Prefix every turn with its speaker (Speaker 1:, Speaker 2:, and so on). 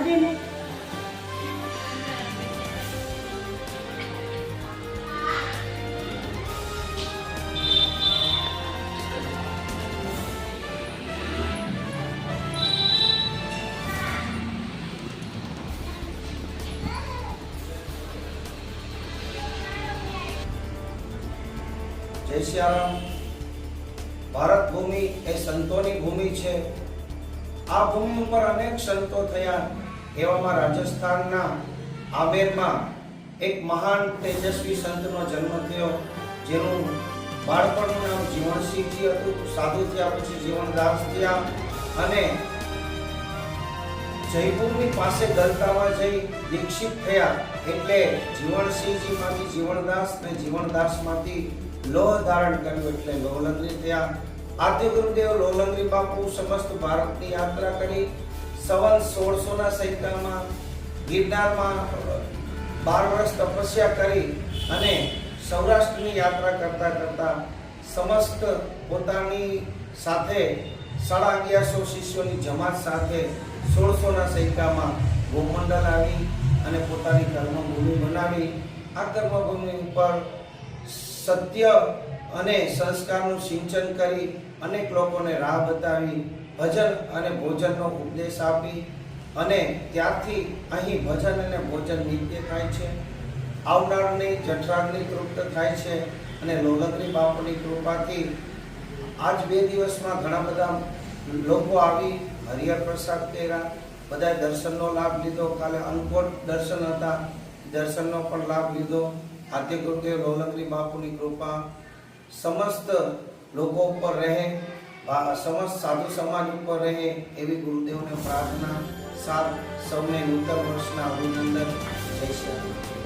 Speaker 1: દે ને.
Speaker 2: જય શ્યારામ. ભારત ભૂમિ એ સંતોની ભૂમિ છે. આ ભૂમિ ઉપર અનેક સંતો થયા. એવામાં રાજસ્થાનના આમેરમાં એક મહાન તેજસ્વી સંતનો જન્મ થયો, જેનું બાળપણનું નામ જીવણસિંહજી હતું. સાધુ થયા પછી જીવણદાસ થયા અને જયપુરની પાસે ગલતામાં જઈ દીક્ષિત થયા. એટલે જીવણસિંહજી માંથી જીવણદાસ ને જીવણદાસમાંથી લોહ ધારણ કર્યું એટલે લોહલંગરી થયા. આદ્ય ગુરુદેવ લોહલંગરી બાપુ સમસ્ત ભારતની યાત્રા કરી. સંવત 1600 સૈકામાં ગિરનારમાં 12 વર્ષ તપસ્યા કરી અને સૌરાષ્ટ્રની યાત્રા કરતા કરતા સમસ્ત પોતાની સાથે 1150 શિષ્યોની જમાત સાથે 1600 સૈકામાં ભૂમંડળ આવી અને પોતાની કર્મભૂમિ બનાવી. આ કર્મભૂમિ ઉપર સત્ય અને સંસ્કારનું સિંચન કરી અનેક લોકોને રાહ બતાવી, ભજન અને ભોજનનો ઉપદેશ આપી અને ત્યારથી અહીં ભજન અને ભોજન નિત્ય થાય છે. આવનારની જઠરાગ્નિ તૃપ્ત થાય છે અને લોહલંગરી બાપુની કૃપાથી આજ 2 દિવસમાં ઘણા બધા લોકો આવી હરિહર પ્રસાદ કર્યા. બધા દર્શનનો લાભ લીધો. કાલે અનકોટ દર્શન હતા, દર્શનનો પણ લાભ લીધો. આદ્ય ગુરુદેવ લોહલંગરી બાપુની કૃપા સમસ્ત લોકો ઉપર રહે, સમસ્ત સાધુ સમાજ ઉપર રહે એવી ગુરુદેવને પ્રાર્થના. સૌને નૂતન વર્ષના અભિનંદન. જય શ્રી રામ.